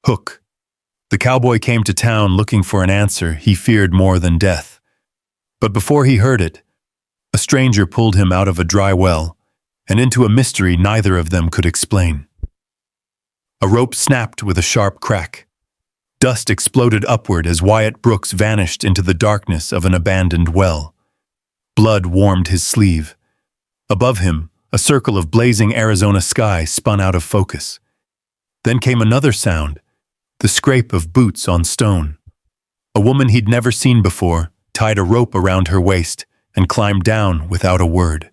Hook. The cowboy came to town looking for an answer he feared more than death. But before he heard it, a stranger pulled him out of a dry well and into a mystery neither of them could explain. A rope snapped with a sharp crack. Dust exploded upward as Wyatt Brooks vanished into the darkness of an abandoned well. Blood warmed his sleeve. Above him, a circle of blazing Arizona sky spun out of focus. Then came another sound, the scrape of boots on stone. A woman he'd never seen before tied a rope around her waist and climbed down without a word.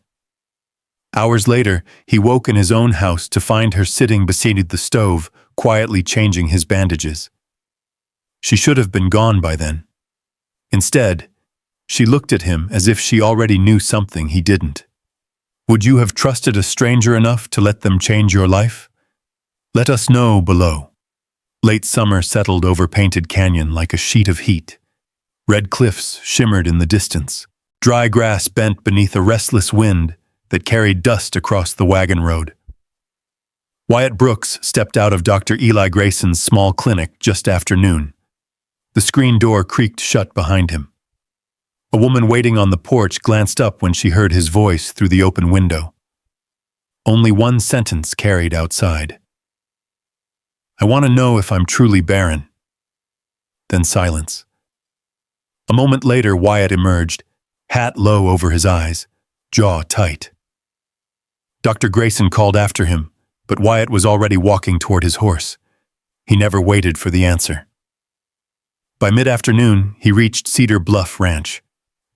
Hours later, he woke in his own house to find her sitting beside the stove, quietly changing his bandages. She should have been gone by then. Instead, she looked at him as if she already knew something he didn't. Would you have trusted a stranger enough to let them change your life? Let us know below. Late summer settled over Painted Canyon like a sheet of heat. Red cliffs shimmered in the distance. Dry grass bent beneath a restless wind that carried dust across the wagon road. Wyatt Brooks stepped out of Dr. Eli Grayson's small clinic just after noon. The screen door creaked shut behind him. A woman waiting on the porch glanced up when she heard his voice through the open window. Only one sentence carried outside. I want to know if I'm truly Barren. Then silence. A moment later, Wyatt emerged, hat low over his eyes, jaw tight. Dr. Grayson called after him, but Wyatt was already walking toward his horse. He never waited for the answer. By mid-afternoon, he reached Cedar Bluff Ranch.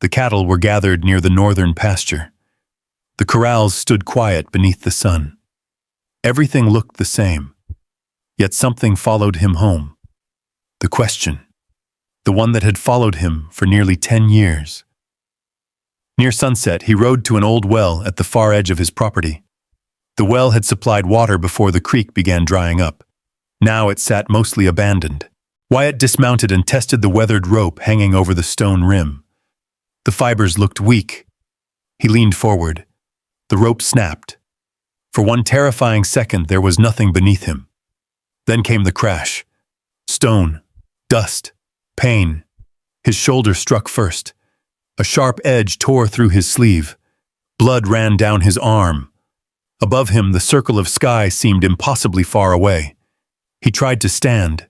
The cattle were gathered near the northern pasture. The corrals stood quiet beneath the sun. Everything looked the same, yet something followed him home. The question, the one that had followed him for nearly 10 years. Near sunset, he rode to an old well at the far edge of his property. The well had supplied water before the creek began drying up. Now it sat mostly abandoned. Wyatt dismounted and tested the weathered rope hanging over the stone rim. The fibers looked weak. He leaned forward. The rope snapped. For one terrifying second, there was nothing beneath him. Then came the crash. Stone, dust, pain. His shoulder struck first. A sharp edge tore through his sleeve. Blood ran down his arm. Above him, the circle of sky seemed impossibly far away. He tried to stand.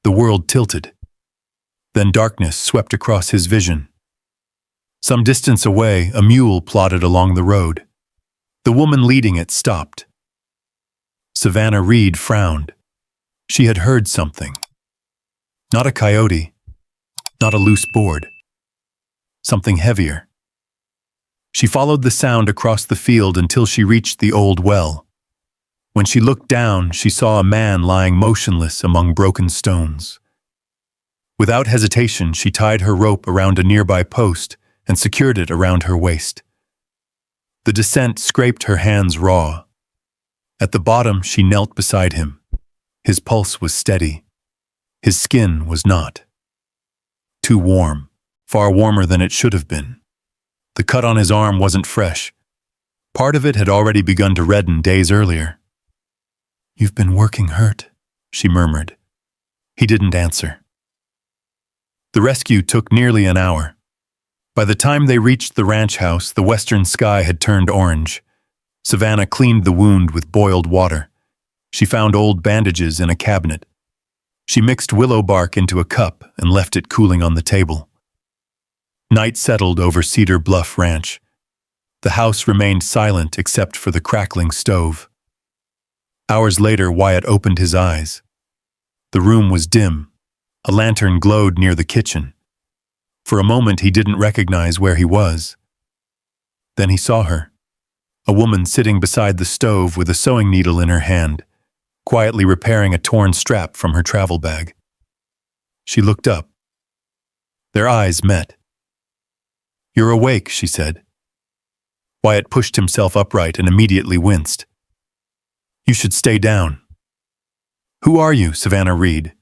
The world tilted. Then darkness swept across his vision. Some distance away, a mule plodded along the road. The woman leading it stopped. Savannah Reed frowned. She had heard something. Not a coyote, not a loose board. Something heavier. She followed the sound across the field until she reached the old well. When she looked down, she saw a man lying motionless among broken stones. Without hesitation, she tied her rope around a nearby post and secured it around her waist. The descent scraped her hands raw. At the bottom, she knelt beside him. His pulse was steady. His skin was not. Too warm, far warmer than it should have been. The cut on his arm wasn't fresh. Part of it had already begun to redden days earlier. "You've been working hurt," she murmured. He didn't answer. The rescue took nearly an hour. By the time they reached the ranch house, the western sky had turned orange. Savannah cleaned the wound with boiled water. She found old bandages in a cabinet. She mixed willow bark into a cup and left it cooling on the table. Night settled over Cedar Bluff Ranch. The house remained silent except for the crackling stove. Hours later, Wyatt opened his eyes. The room was dim. A lantern glowed near the kitchen. For a moment, he didn't recognize where he was. Then he saw her, a woman sitting beside the stove with a sewing needle in her hand, quietly repairing a torn strap from her travel bag. She looked up. Their eyes met. "You're awake," she said. Wyatt pushed himself upright and immediately winced. "You should stay down." "Who are you, Savannah Reed?"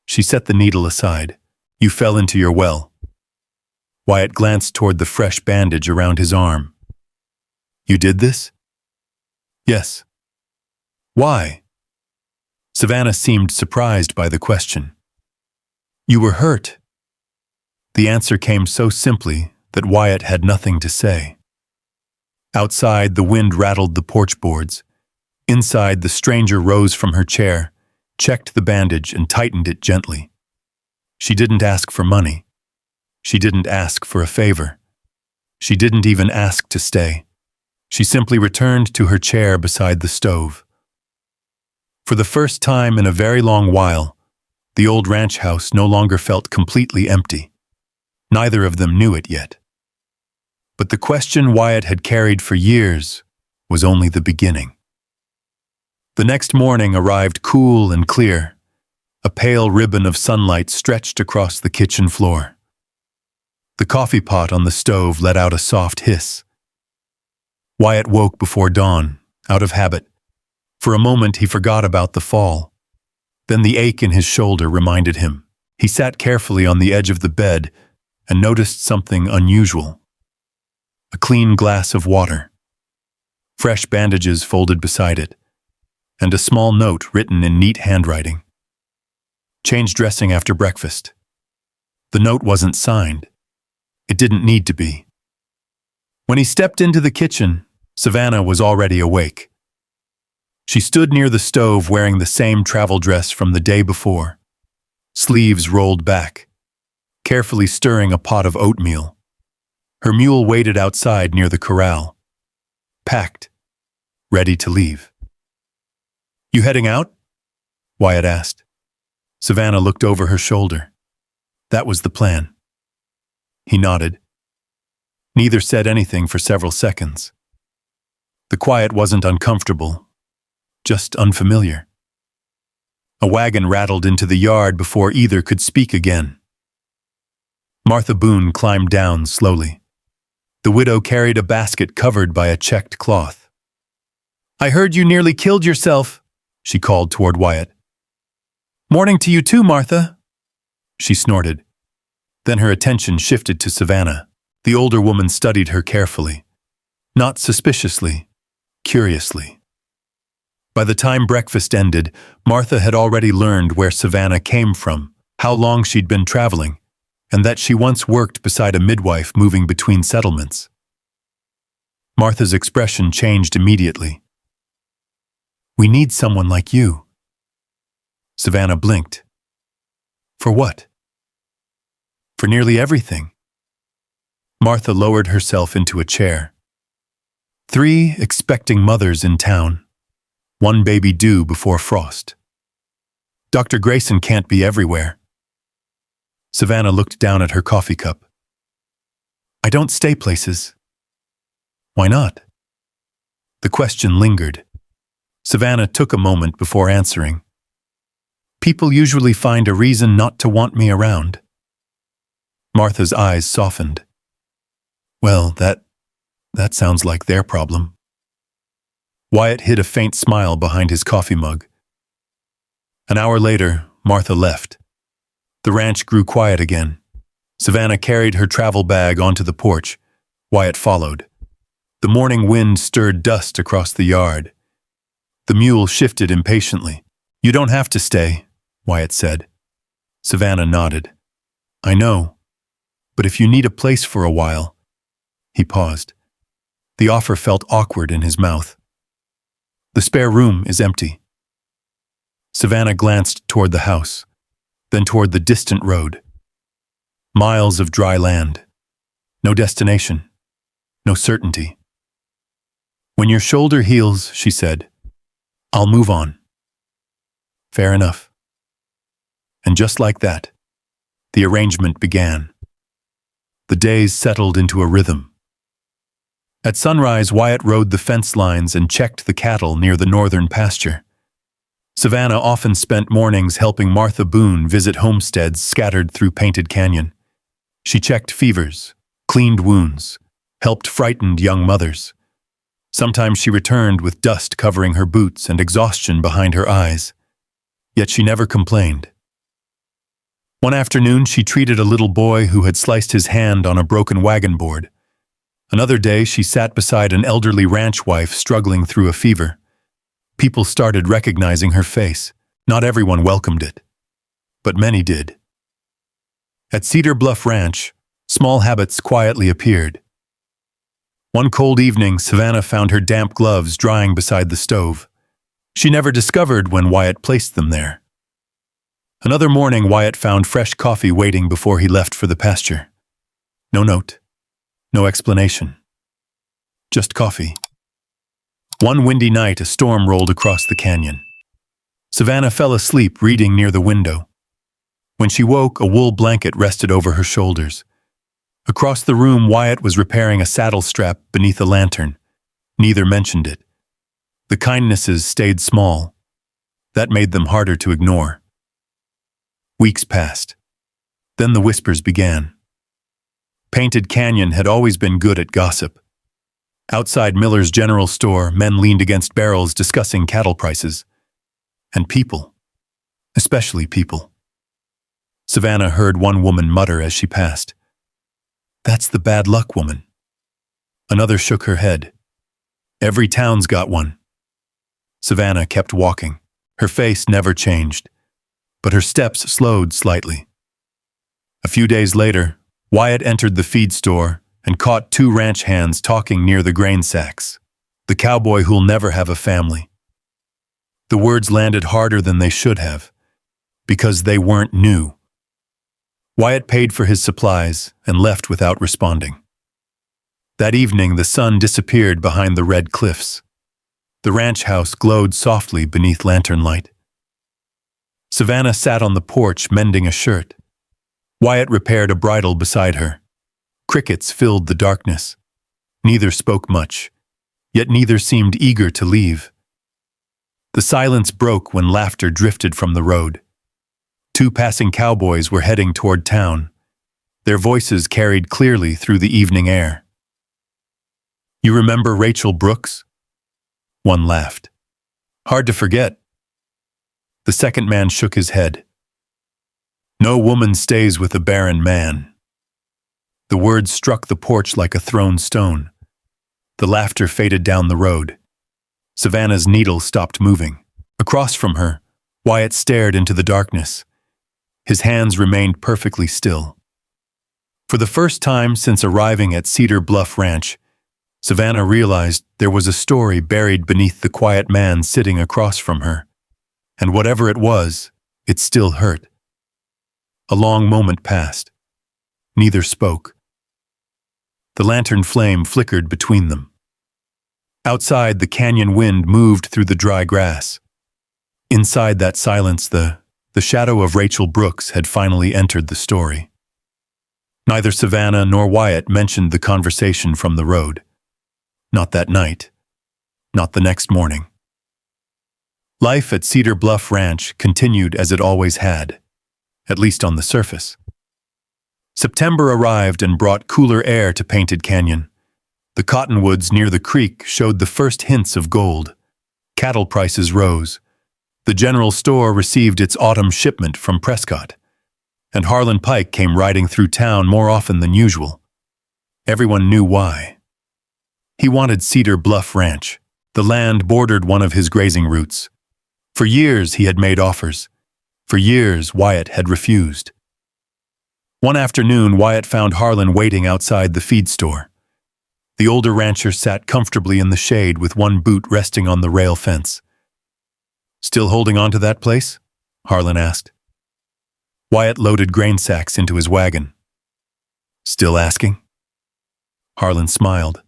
She set the needle aside. "You fell into your well." Wyatt glanced toward the fresh bandage around his arm. "You did this?" "Yes." "Why?" Savannah seemed surprised by the question. "You were hurt." The answer came so simply that Wyatt had nothing to say. Outside, the wind rattled the porch boards. Inside, the stranger rose from her chair, checked the bandage, and tightened it gently. She didn't ask for money. She didn't ask for a favor. She didn't even ask to stay. She simply returned to her chair beside the stove. For the first time in a very long while, the old ranch house no longer felt completely empty. Neither of them knew it yet. But the question Wyatt had carried for years was only the beginning. The next morning arrived cool and clear. A pale ribbon of sunlight stretched across the kitchen floor. The coffee pot on the stove let out a soft hiss. Wyatt woke before dawn, out of habit. For a moment he forgot about the fall. Then the ache in his shoulder reminded him. He sat carefully on the edge of the bed and noticed something unusual. A clean glass of water, fresh bandages folded beside it, and a small note written in neat handwriting. "Change dressing after breakfast." The note wasn't signed. It didn't need to be. When he stepped into the kitchen, Savannah was already awake. She stood near the stove wearing the same travel dress from the day before, sleeves rolled back, carefully stirring a pot of oatmeal. Her mule waited outside near the corral, packed, ready to leave. "You heading out?" Wyatt asked. Savannah looked over her shoulder. That was the plan. He nodded. Neither said anything for several seconds. The quiet wasn't uncomfortable, just unfamiliar. A wagon rattled into the yard before either could speak again. Martha Boone climbed down slowly. The widow carried a basket covered by a checked cloth. "I heard you nearly killed yourself," she called toward Wyatt. "Morning to you too, Martha," she snorted. Then her attention shifted to Savannah. The older woman studied her carefully. Not suspiciously, curiously. By the time breakfast ended, Martha had already learned where Savannah came from, how long she'd been traveling, and that she once worked beside a midwife moving between settlements. Martha's expression changed immediately. "We need someone like you." Savannah blinked. "For what?" "For nearly everything." Martha lowered herself into a chair. 3 expecting mothers in town. 1 baby due before frost. Dr. Grayson can't be everywhere. Savannah looked down at her coffee cup. "I don't stay places." "Why not?" The question lingered. Savannah took a moment before answering. "People usually find a reason not to want me around." Martha's eyes softened. "Well, that sounds like their problem." Wyatt hid a faint smile behind his coffee mug. An hour later, Martha left. The ranch grew quiet again. Savannah carried her travel bag onto the porch. Wyatt followed. The morning wind stirred dust across the yard. The mule shifted impatiently. "You don't have to stay," Wyatt said. Savannah nodded. "I know. But if you need a place for a while—" He paused. The offer felt awkward in his mouth. "The spare room is empty." Savannah glanced toward the house, then toward the distant road. Miles of dry land. No destination. No certainty. "When your shoulder heals," she said, "I'll move on." Fair enough. And just like that, the arrangement began. The days settled into a rhythm. At sunrise, Wyatt rode the fence lines and checked the cattle near the northern pasture. Savannah often spent mornings helping Martha Boone visit homesteads scattered through Painted Canyon. She checked fevers, cleaned wounds, helped frightened young mothers. Sometimes she returned with dust covering her boots and exhaustion behind her eyes. Yet she never complained. One afternoon, she treated a little boy who had sliced his hand on a broken wagon board. Another day, she sat beside an elderly ranch wife struggling through a fever. People started recognizing her face. Not everyone welcomed it, but many did. At Cedar Bluff Ranch, small habits quietly appeared. One cold evening, Savannah found her damp gloves drying beside the stove. She never discovered when Wyatt placed them there. Another morning, Wyatt found fresh coffee waiting before he left for the pasture. No note, no explanation. Just coffee. One windy night, a storm rolled across the canyon. Savannah fell asleep reading near the window. When she woke, a wool blanket rested over her shoulders. Across the room, Wyatt was repairing a saddle strap beneath a lantern. Neither mentioned it. The kindnesses stayed small. That made them harder to ignore. Weeks passed. Then the whispers began. Painted Canyon had always been good at gossip. Outside Miller's general store, men leaned against barrels discussing cattle prices. And people, especially people. Savannah heard one woman mutter as she passed, "That's the bad luck woman." Another shook her head. "Every town's got one." Savannah kept walking. Her face never changed, but her steps slowed slightly. A few days later, Wyatt entered the feed store and caught two ranch hands talking near the grain sacks. "The cowboy who'll never have a family." The words landed harder than they should have, because they weren't new. Wyatt paid for his supplies and left without responding. That evening, the sun disappeared behind the red cliffs. The ranch house glowed softly beneath lantern light. Savannah sat on the porch mending a shirt. Wyatt repaired a bridle beside her. Crickets filled the darkness. Neither spoke much, yet neither seemed eager to leave. The silence broke when laughter drifted from the road. Two passing cowboys were heading toward town. Their voices carried clearly through the evening air. "You remember Rachel Brooks?" One laughed. "Hard to forget." The second man shook his head. "No woman stays with a barren man." The words struck the porch like a thrown stone. The laughter faded down the road. Savannah's needle stopped moving. Across from her, Wyatt stared into the darkness. His hands remained perfectly still. For the first time since arriving at Cedar Bluff Ranch, Savannah realized there was a story buried beneath the quiet man sitting across from her. And whatever it was, it still hurt. A long moment passed. Neither spoke. The lantern flame flickered between them. Outside, the canyon wind moved through the dry grass. Inside that silence, the shadow of Rachel Brooks had finally entered the story. Neither Savannah nor Wyatt mentioned the conversation from the road. Not that night. Not the next morning. Life at Cedar Bluff Ranch continued as it always had, at least on the surface. September arrived and brought cooler air to Painted Canyon. The cottonwoods near the creek showed the first hints of gold. Cattle prices rose. The general store received its autumn shipment from Prescott, and Harlan Pike came riding through town more often than usual. Everyone knew why. He wanted Cedar Bluff Ranch. The land bordered one of his grazing routes. For years he had made offers. For years Wyatt had refused. One afternoon, Wyatt found Harlan waiting outside the feed store. The older rancher sat comfortably in the shade with one boot resting on the rail fence. "Still holding on to that place?" Harlan asked. Wyatt loaded grain sacks into his wagon. "Still asking?" Harlan smiled.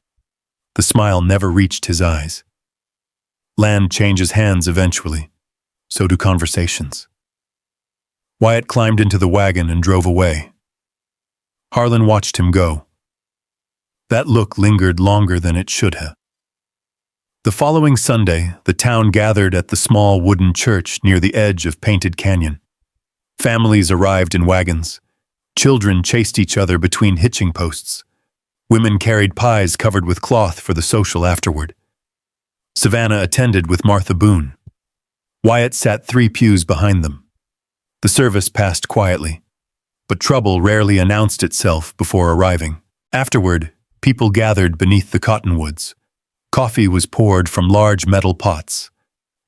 The smile never reached his eyes. Land changes hands eventually. So do conversations. Wyatt climbed into the wagon and drove away. Harlan watched him go. That look lingered longer than it should have. The following Sunday, the town gathered at the small wooden church near the edge of Painted Canyon. Families arrived in wagons. Children chased each other between hitching posts. Women carried pies covered with cloth for the social afterward. Savannah attended with Martha Boone. Wyatt sat 3 pews behind them. The service passed quietly, but trouble rarely announced itself before arriving. Afterward, people gathered beneath the cottonwoods. Coffee was poured from large metal pots.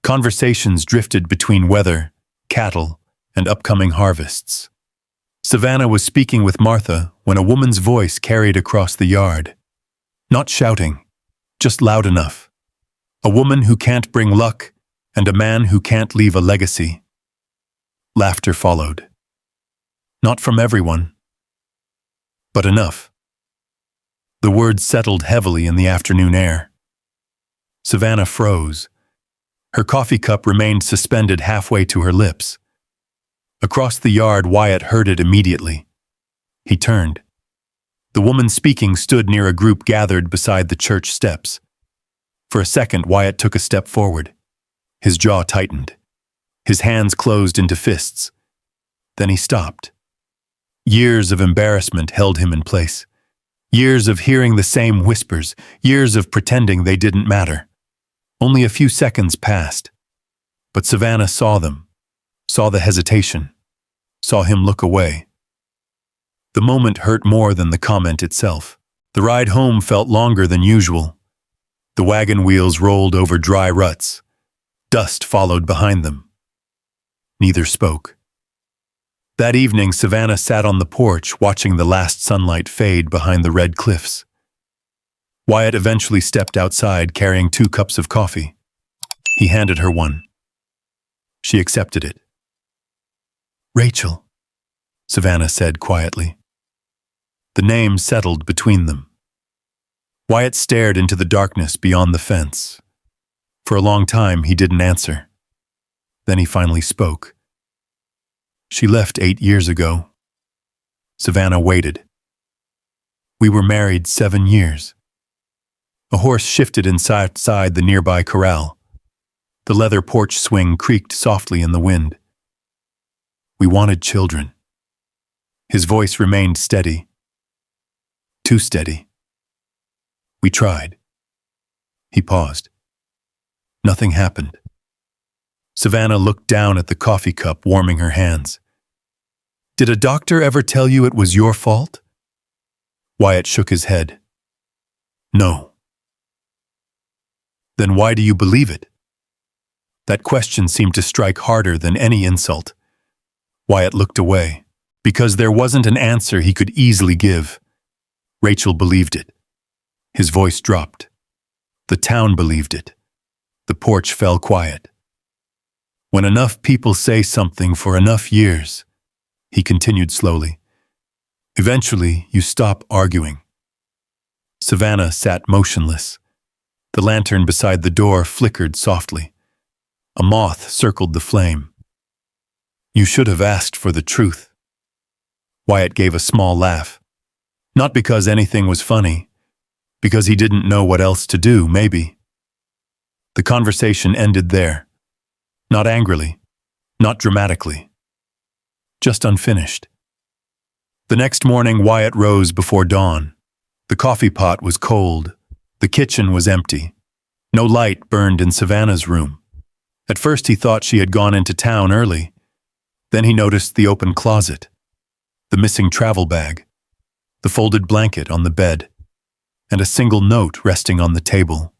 Conversations drifted between weather cattle, and upcoming harvests. Savannah was speaking with Martha when a woman's voice carried across the yard. Not shouting, just loud enough. A woman who can't bring luck, and a man who can't leave a legacy. Laughter followed. Not from everyone, but enough. The words settled heavily in the afternoon air. Savannah froze. Her coffee cup remained suspended halfway to her lips. Across the yard, Wyatt heard it immediately. He turned. The woman speaking stood near a group gathered beside the church steps. For a second, Wyatt took a step forward. His jaw tightened. His hands closed into fists. Then he stopped. Years of embarrassment held him in place. Years of hearing the same whispers, years of pretending they didn't matter. Only a few seconds passed. But Savannah saw them, saw the hesitation, saw him look away. The moment hurt more than the comment itself. The ride home felt longer than usual. The wagon wheels rolled over dry ruts. Dust followed behind them. Neither spoke. That evening, Savannah sat on the porch watching the last sunlight fade behind the red cliffs. Wyatt eventually stepped outside carrying 2 cups of coffee. He handed her one. She accepted it. "Rachel," Savannah said quietly. The name settled between them. Wyatt stared into the darkness beyond the fence. For a long time, he didn't answer. Then he finally spoke. "She left 8 years ago." Savannah waited. "We were married 7 years. A horse shifted inside the nearby corral. The leather porch swing creaked softly in the wind. "We wanted children." His voice remained steady. Too steady. "We tried." He paused. Nothing happened. Savannah looked down at the coffee cup, warming her hands. "Did a doctor ever tell you it was your fault?" Wyatt shook his head. "No." "Then why do you believe it?" That question seemed to strike harder than any insult. Wyatt looked away, because there wasn't an answer he could easily give. Rachel believed it. His voice dropped. The town believed it. The porch fell quiet. "When enough people say something for enough years," he continued slowly, "eventually you stop arguing." Savannah sat motionless. The lantern beside the door flickered softly. A moth circled the flame. "You should have asked for the truth." Wyatt gave a small laugh. Not because anything was funny, because he didn't know what else to do, maybe. The conversation ended there. Not angrily, not dramatically. Just unfinished. The next morning, Wyatt rose before dawn. The coffee pot was cold. The kitchen was empty. No light burned in Savannah's room. At first he thought she had gone into town early. Then he noticed the open closet, the missing travel bag, the folded blanket on the bed, and a single note resting on the table.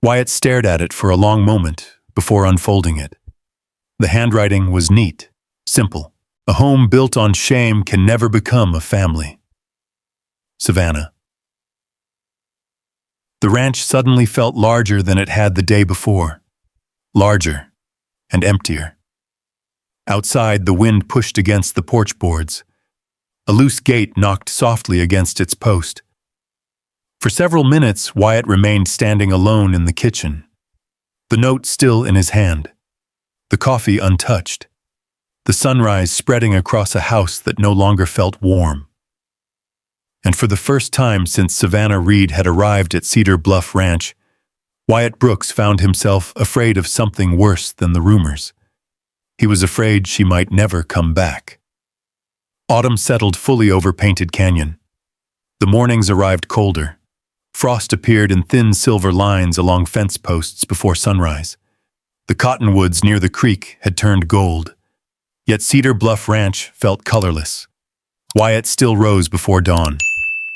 Wyatt stared at it for a long moment before unfolding it. The handwriting was neat, simple. A home built on shame can never become a family. Savannah. The ranch suddenly felt larger than it had the day before. Larger and emptier. Outside, the wind pushed against the porch boards. A loose gate knocked softly against its post. For several minutes, Wyatt remained standing alone in the kitchen, the note still in his hand, the coffee untouched, the sunrise spreading across a house that no longer felt warm. And for the first time since Savannah Reed had arrived at Cedar Bluff Ranch, Wyatt Brooks found himself afraid of something worse than the rumors. He was afraid she might never come back. Autumn settled fully over Painted Canyon. The mornings arrived colder. Frost appeared in thin silver lines along fence posts before sunrise. The cottonwoods near the creek had turned gold. Yet Cedar Bluff Ranch felt colorless. Wyatt still rose before dawn,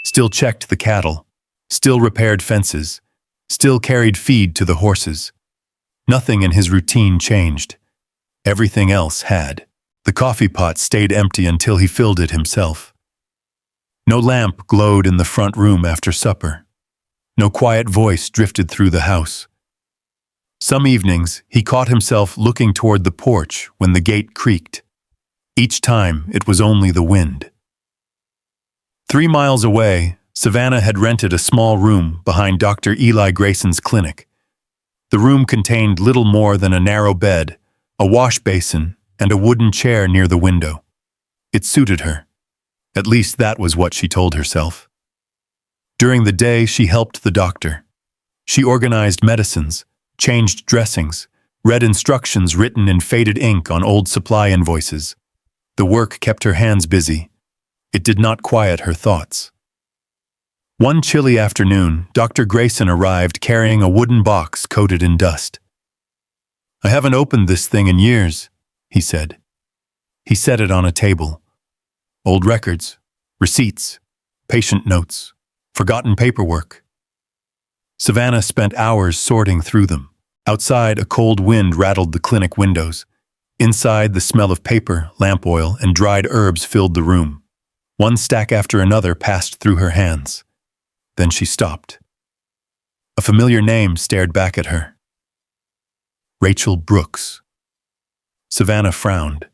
still checked the cattle, still repaired fences, still carried feed to the horses. Nothing in his routine changed. Everything else had. The coffee pot stayed empty until he filled it himself. No lamp glowed in the front room after supper. No quiet voice drifted through the house. Some evenings, he caught himself looking toward the porch when the gate creaked. Each time, it was only the wind. 3 miles away, Savannah had rented a small room behind Dr. Eli Grayson's clinic. The room contained little more than a narrow bed, a wash basin, and a wooden chair near the window. It suited her. At least that was what she told herself. During the day, she helped the doctor. She organized medicines, changed dressings, read instructions written in faded ink on old supply invoices. The work kept her hands busy. It did not quiet her thoughts. One chilly afternoon, Dr. Grayson arrived carrying a wooden box coated in dust. "I haven't opened this thing in years," he said. He set it on a table. Old records, receipts, patient notes, forgotten paperwork. Savannah spent hours sorting through them. Outside, a cold wind rattled the clinic windows. Inside, the smell of paper, lamp oil, and dried herbs filled the room. One stack after another passed through her hands. Then she stopped. A familiar name stared back at her. Rachel Brooks. Savannah frowned.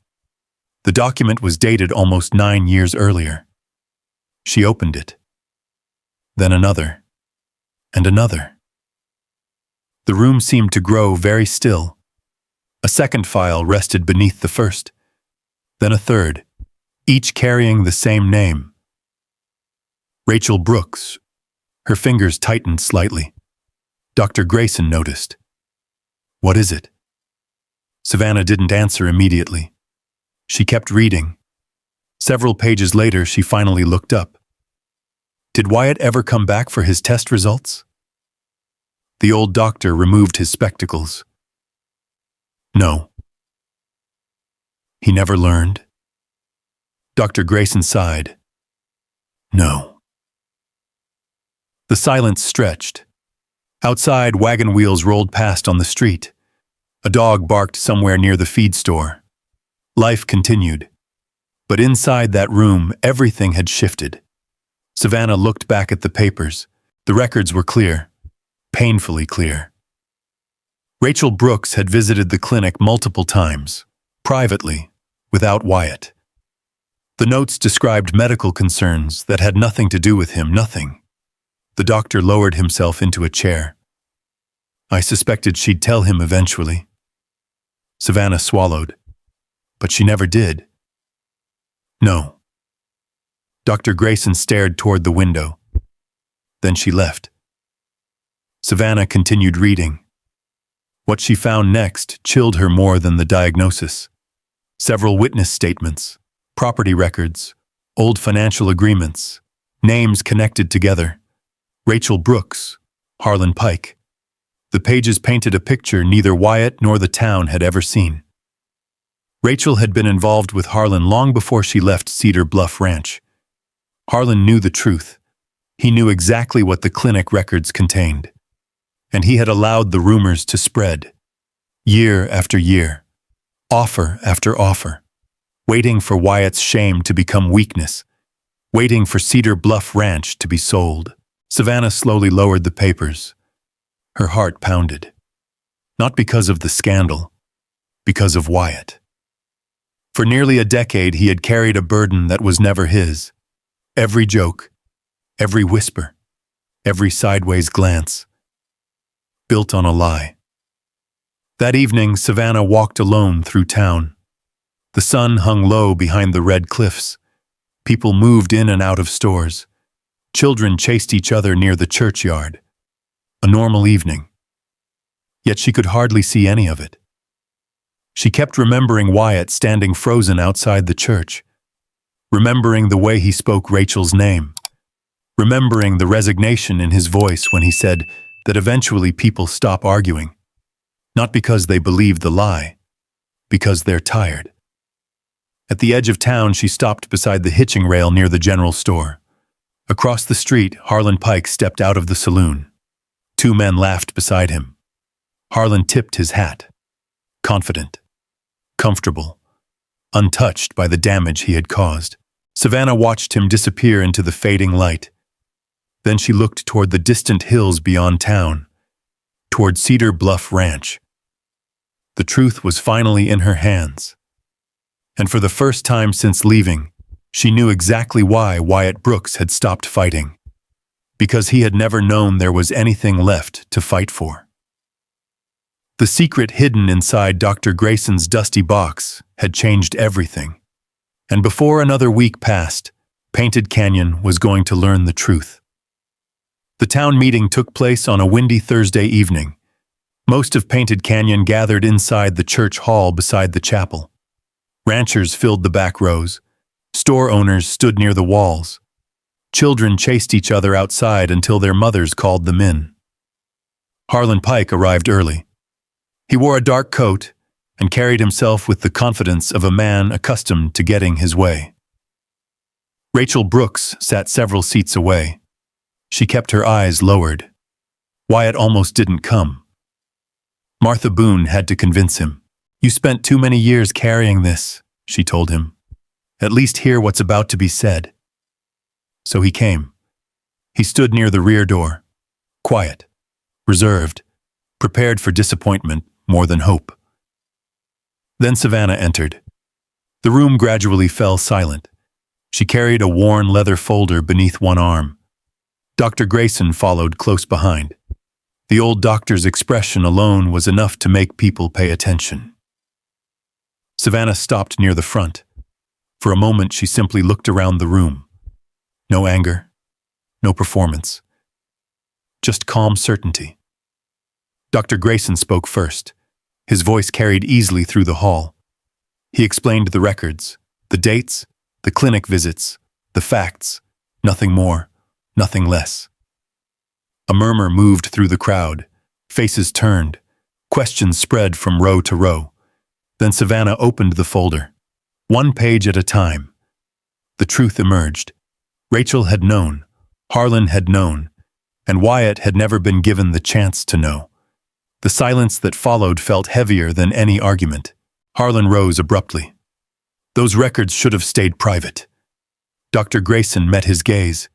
The document was dated almost 9 years earlier. She opened it. Then another. And another. The room seemed to grow very still. A second file rested beneath the first. Then a third, each carrying the same name. Rachel Brooks. Her fingers tightened slightly. Dr. Grayson noticed. "What is it?" Savannah didn't answer immediately. She kept reading. Several pages later, she finally looked up. Did Wyatt ever come back for his test results? The old doctor removed his spectacles. No. He never learned? Dr. Grayson sighed. No. The silence stretched. Outside, wagon wheels rolled past on the street. A dog barked somewhere near the feed store. Life continued. But inside that room, everything had shifted. Savannah looked back at the papers. The records were clear. Painfully clear. Rachel Brooks had visited the clinic multiple times, privately, without Wyatt. The notes described medical concerns that had nothing to do with him, nothing. The doctor lowered himself into a chair. I suspected she'd tell him eventually. Savannah swallowed, but she never did. No. Dr. Grayson stared toward the window. Then she left. Savannah continued reading. What she found next chilled her more than the diagnosis. Several witness statements, property records, old financial agreements, names connected together. Rachel Brooks, Harlan Pike. The pages painted a picture neither Wyatt nor the town had ever seen. Rachel had been involved with Harlan long before she left Cedar Bluff Ranch. Harlan knew the truth. He knew exactly what the clinic records contained. And he had allowed the rumors to spread. Year after year. Offer after offer. Waiting for Wyatt's shame to become weakness. Waiting for Cedar Bluff Ranch to be sold. Savannah slowly lowered the papers. Her heart pounded. Not because of the scandal, because of Wyatt. For nearly a decade, he had carried a burden that was never his. Every joke, every whisper, every sideways glance, built on a lie. That evening, Savannah walked alone through town. The sun hung low behind the red cliffs. People moved in and out of stores. Children chased each other near the churchyard. A normal evening. Yet she could hardly see any of it. She kept remembering Wyatt standing frozen outside the church. Remembering the way he spoke Rachel's name. Remembering the resignation in his voice when he said that eventually people stop arguing. Not because they believe the lie, because they're tired. At the edge of town, she stopped beside the hitching rail near the general store. Across the street, Harlan Pike stepped out of the saloon. 2 men laughed beside him. Harlan tipped his hat. Confident. comfortable, untouched by the damage he had caused. Savannah watched him disappear into the fading light. Then she looked toward the distant hills beyond town, toward Cedar Bluff Ranch. The truth was finally in her hands. And for the first time since leaving, she knew exactly why Wyatt Brooks had stopped fighting. Because he had never known there was anything left to fight for. The secret hidden inside Dr. Grayson's dusty box had changed everything. And before another week passed, Painted Canyon was going to learn the truth. The town meeting took place on a windy Thursday evening. Most of Painted Canyon gathered inside the church hall beside the chapel. Ranchers filled the back rows. Store owners stood near the walls. Children chased each other outside until their mothers called them in. Harlan Pike arrived early. He wore a dark coat and carried himself with the confidence of a man accustomed to getting his way. Rachel Brooks sat several seats away. She kept her eyes lowered. Wyatt almost didn't come. Martha Boone had to convince him. "You spent too many years carrying this," she told him. "At least hear what's about to be said." So he came. He stood near the rear door, quiet, reserved, prepared for disappointment more than hope. Then Savannah entered. The room gradually fell silent. She carried a worn leather folder beneath one arm. Dr. Grayson followed close behind. The old doctor's expression alone was enough to make people pay attention. Savannah stopped near the front. For a moment, she simply looked around the room. No anger, no performance. Just calm certainty. Dr. Grayson spoke first. His voice carried easily through the hall. He explained the records, the dates, the clinic visits, the facts, nothing more, nothing less. A murmur moved through the crowd. Faces turned. Questions spread from row to row. Then Savannah opened the folder. One page at a time. The truth emerged. Rachel had known, Harlan had known, and Wyatt had never been given the chance to know. The silence that followed felt heavier than any argument. Harlan rose abruptly. "Those records should have stayed private." Dr. Grayson met his gaze.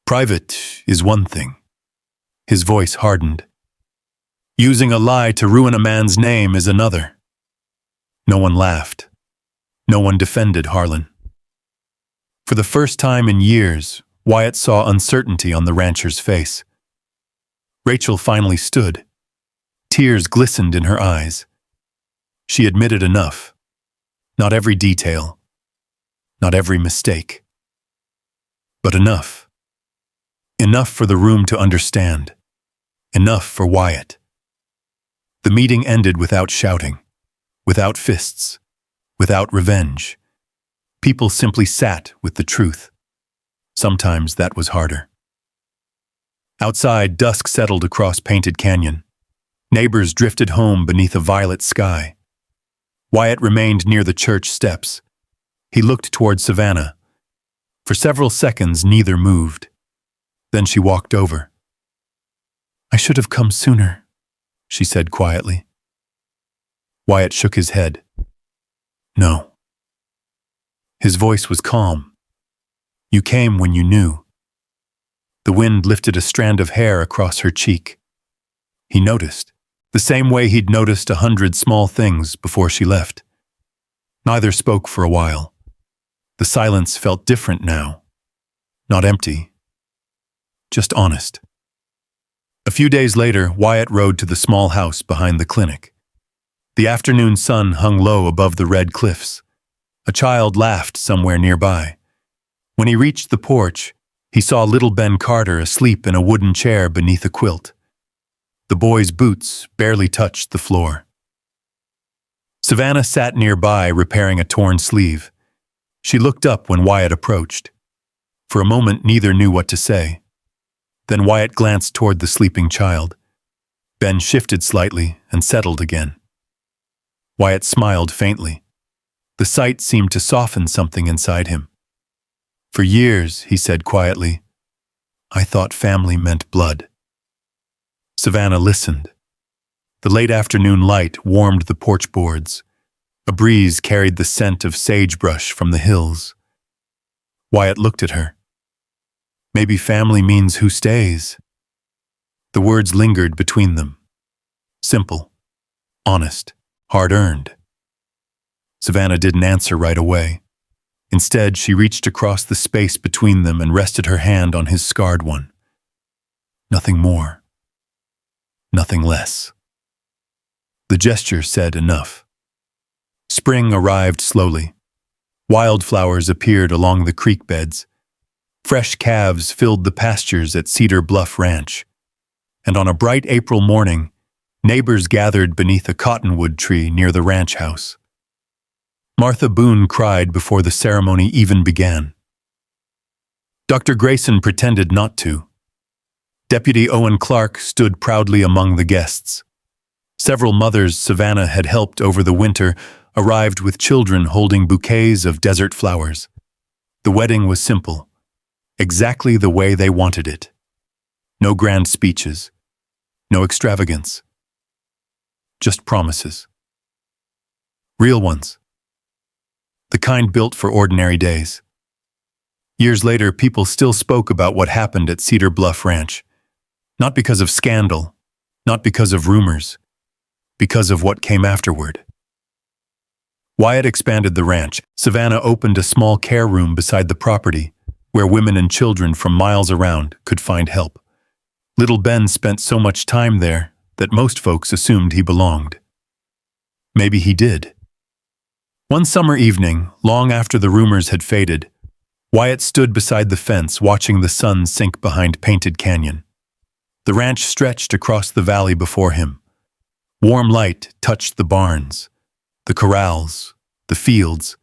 "Private is one thing." His voice hardened. "Using a lie to ruin a man's name is another." No one laughed. No one defended Harlan. For the first time in years, Wyatt saw uncertainty on the rancher's face. Rachel finally stood. Tears glistened in her eyes. She admitted enough. Not every detail. Not every mistake. But enough. Enough for the room to understand. Enough for Wyatt. The meeting ended without shouting, without fists, without revenge. People simply sat with the truth. Sometimes that was harder. Outside, dusk settled across Painted Canyon. Neighbors drifted home beneath a violet sky. Wyatt remained near the church steps. He looked toward Savannah. For several seconds, neither moved. Then she walked over. "I should have come sooner," she said quietly. Wyatt shook his head. "No." His voice was calm. "You came when you knew." The wind lifted a strand of hair across her cheek. He noticed, the same way he'd noticed 100 small things before she left. Neither spoke for a while. The silence felt different now. Not empty. Just honest. A few days later, Wyatt rode to the small house behind the clinic. The afternoon sun hung low above the red cliffs. A child laughed somewhere nearby. When he reached the porch, he saw little Ben Carter asleep in a wooden chair beneath a quilt. The boy's boots barely touched the floor. Savannah sat nearby, repairing a torn sleeve. She looked up when Wyatt approached. For a moment, neither knew what to say. Then Wyatt glanced toward the sleeping child. Ben shifted slightly and settled again. Wyatt smiled faintly. The sight seemed to soften something inside him. "For years," he said quietly, "I thought family meant blood." Savannah listened. The late afternoon light warmed the porch boards. A breeze carried the scent of sagebrush from the hills. Wyatt looked at her. Maybe family means who stays. The words lingered between them. Simple, honest, hard-earned. Savannah didn't answer right away. Instead, she reached across the space between them and rested her hand on his scarred one. Nothing more. Nothing less. The gesture said enough. Spring arrived slowly. Wildflowers appeared along the creek beds. Fresh calves filled the pastures at Cedar Bluff Ranch. And on a bright April morning, neighbors gathered beneath a cottonwood tree near the ranch house. Martha Boone cried before the ceremony even began. Dr. Grayson pretended not to. Deputy Owen Clark stood proudly among the guests. Several mothers Savannah had helped over the winter arrived with children holding bouquets of desert flowers. The wedding was simple, exactly the way they wanted it. No grand speeches, no extravagance. Just promises. Real ones. The kind built for ordinary days. Years later, people still spoke about what happened at Cedar Bluff Ranch. Not because of scandal, not because of rumors, because of what came afterward. Wyatt expanded the ranch. Savannah opened a small care room beside the property, where women and children from miles around could find help. Little Ben spent so much time there that most folks assumed he belonged. Maybe he did. One summer evening, long after the rumors had faded, Wyatt stood beside the fence watching the sun sink behind Painted Canyon. The ranch stretched across the valley before him. Warm light touched the barns, the corrals, the fields.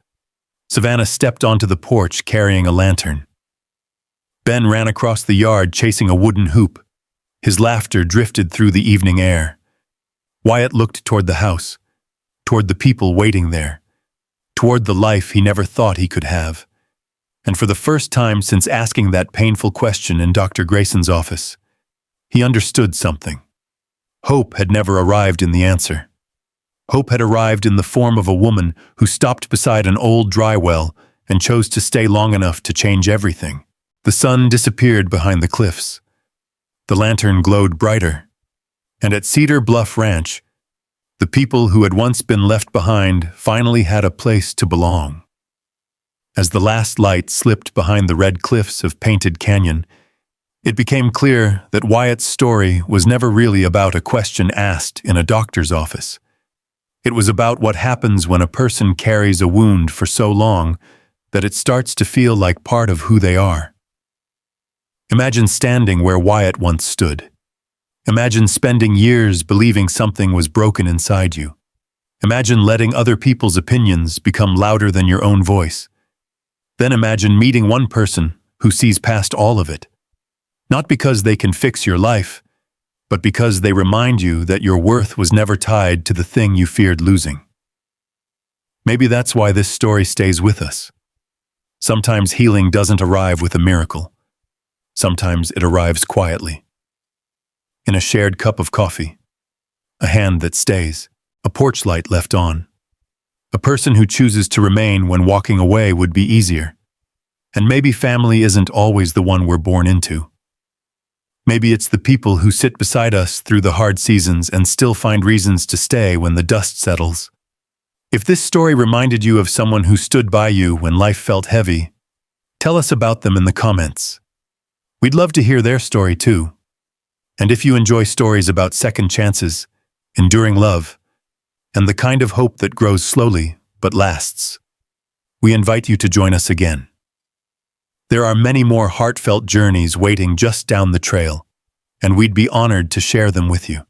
Savannah stepped onto the porch carrying a lantern. Ben ran across the yard chasing a wooden hoop. His laughter drifted through the evening air. Wyatt looked toward the house, toward the people waiting there, toward the life he never thought he could have. And for the first time since asking that painful question in Dr. Grayson's office, he understood something. Hope had never arrived in the answer. Hope had arrived in the form of a woman who stopped beside an old dry well and chose to stay long enough to change everything. The sun disappeared behind the cliffs. The lantern glowed brighter. And at Cedar Bluff Ranch, the people who had once been left behind finally had a place to belong. As the last light slipped behind the red cliffs of Painted Canyon, it became clear that Wyatt's story was never really about a question asked in a doctor's office. It was about what happens when a person carries a wound for so long that it starts to feel like part of who they are. Imagine standing where Wyatt once stood. Imagine spending years believing something was broken inside you. Imagine letting other people's opinions become louder than your own voice. Then imagine meeting one person who sees past all of it. Not because they can fix your life, but because they remind you that your worth was never tied to the thing you feared losing. Maybe that's why this story stays with us. Sometimes healing doesn't arrive with a miracle. Sometimes it arrives quietly. In a shared cup of coffee, a hand that stays, a porch light left on. A person who chooses to remain when walking away would be easier. And maybe family isn't always the one we're born into. Maybe it's the people who sit beside us through the hard seasons and still find reasons to stay when the dust settles. If this story reminded you of someone who stood by you when life felt heavy, tell us about them in the comments. We'd love to hear their story too. And if you enjoy stories about second chances, enduring love, and the kind of hope that grows slowly but lasts, we invite you to join us again. There are many more heartfelt journeys waiting just down the trail, and we'd be honored to share them with you.